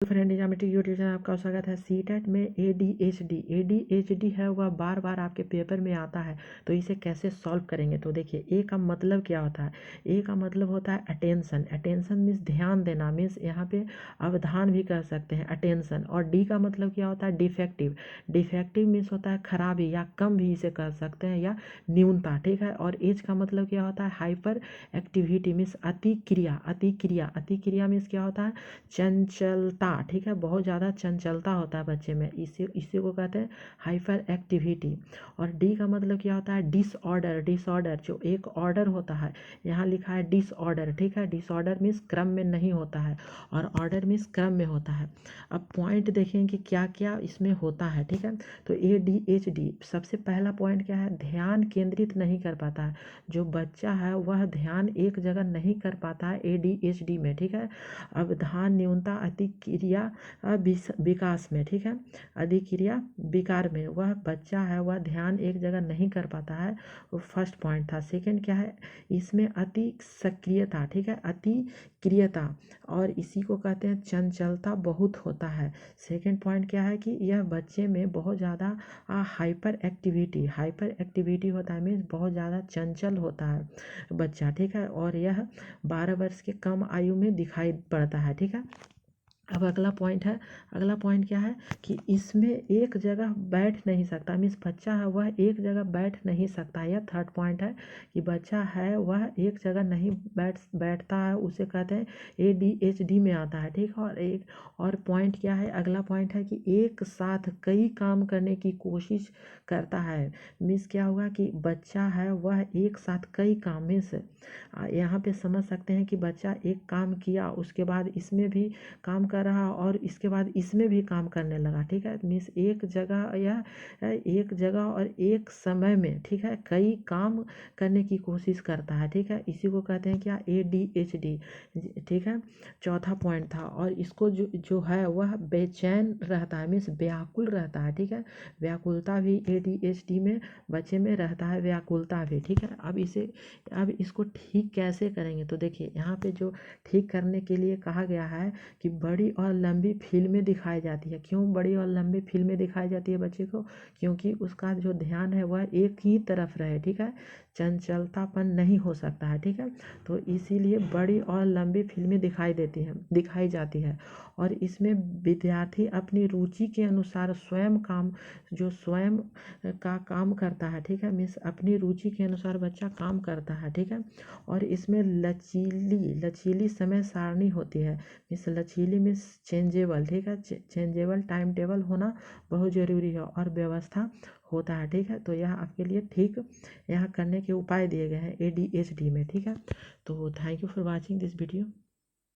Friend geometry YouTube channel आपका स्वागत है। सीटेट में एडीएचडी है वह बार बार आपके पेपर में आता है, तो इसे कैसे सॉल्व करेंगे। तो देखिए, ए का मतलब क्या होता है। ए का मतलब होता है अटेंशन। अटेंशन मीन्स ध्यान देना, मीन्स यहाँ पे अवधान भी कह सकते हैं अटेंशन। और डी का मतलब क्या होता है डिफेक्टिव। डिफेक्टिव मीन्स होता है खराबी या कम भी इसे कह सकते हैं, या न्यूनता, ठीक है। और एज का मतलब क्या होता है हाइपर एक्टिविटी मीन्स अतिक्रिया। अतिक्रिया अतिक्रिया मीन्स क्या होता है चंचलता, ठीक है। बहुत ज़्यादा चंचलता होता है बच्चे में, इसी को कहते हैं हाइपर एक्टिविटी। और डी का मतलब क्या होता है डिसऑर्डर। डिसऑर्डर जो एक ऑर्डर होता है, यहाँ लिखा है डिसऑर्डर, ठीक है। डिसऑर्डर मीन्स क्रम में नहीं होता है और ऑर्डर मीन्स क्रम में होता है। अब पॉइंट देखेंगे कि क्या क्या इसमें होता है, ठीक है। तो ADHD सबसे पहला पॉइंट क्या है, ध्यान केंद्रित नहीं कर पाता है। जो बच्चा है वह ध्यान एक जगह नहीं कर पाता है ADHD में, ठीक है। अवधान न्यूनता अतिक्रिया विकास में, ठीक है। अधिक्रिया विकार में वह बच्चा है वह ध्यान एक जगह नहीं कर पाता है, वो फर्स्ट पॉइंट था। सेकंड क्या है, इसमें अति सक्रियता, ठीक है, अति क्रियता, और इसी को कहते हैं चंचलता बहुत होता है। सेकंड पॉइंट क्या है कि यह बच्चे में बहुत ज़्यादा हाइपर एक्टिविटी होता है, मीन्स बहुत ज़्यादा चंचल होता है बच्चा, ठीक है। और यह 12 वर्ष के कम आयु में दिखाई पड़ता है, ठीक है। अब अगला पॉइंट है, अगला पॉइंट क्या है कि इसमें एक जगह बैठ नहीं सकता, मीन्स बच्चा है वह एक जगह बैठ नहीं सकता। यह थर्ड पॉइंट है कि बच्चा है वह एक जगह नहीं बैठता है, उसे कहते हैं ADHD में आता है, ठीक है। और एक और पॉइंट क्या है, अगला पॉइंट है कि एक साथ कई काम करने की कोशिश करता है। मीन्स क्या हुआ कि बच्चा है वह एक साथ कई काम, मीन्स यहाँ पे समझ सकते हैं कि बच्चा एक काम किया उसके बाद इसमें भी काम कर रहा और इसके बाद इसमें भी काम करने लगा, ठीक है। मीन्स एक जगह या एक जगह और एक समय में, ठीक है, कई काम करने की कोशिश करता है, ठीक है। इसी को कहते हैं क्या ADHD, ठीक है। चौथा पॉइंट था, और इसको जो है वह बेचैन रहता है, मीन्स व्याकुल रहता है, ठीक है। व्याकुलता भी ADHD में बच्चे में रहता है, व्याकुलता भी, ठीक है। अब इसको ठीक कैसे करेंगे, तो देखिए यहाँ पे जो ठीक करने के लिए कहा गया है कि बड़ी और लंबी फिल्में दिखाई जाती है। क्यों बड़ी और लंबी फिल्में दिखाई जाती है बच्चे को, क्योंकि उसका जो ध्यान है वह एक ही तरफ रहे, ठीक है, चंचलतापन नहीं हो सकता है, ठीक है। तो इसीलिए बड़ी और लंबी फिल्में दिखाई जाती है। और इसमें विद्यार्थी अपनी रुचि के अनुसार स्वयं का काम करता है, ठीक है। मीन्स अपनी रुचि के अनुसार बच्चा काम करता है, ठीक है। और इसमें लचीली समय सारणी होती है, मीन्स लचीली मीन्स चेंजेबल, ठीक है। चेंजेबल टाइम टेबल होना बहुत ज़रूरी है और व्यवस्था होता है, ठीक है। तो यह आपके लिए ठीक यहाँ करने के उपाय दिए गए हैं ADHD में, ठीक है। तो thank you for watching this video.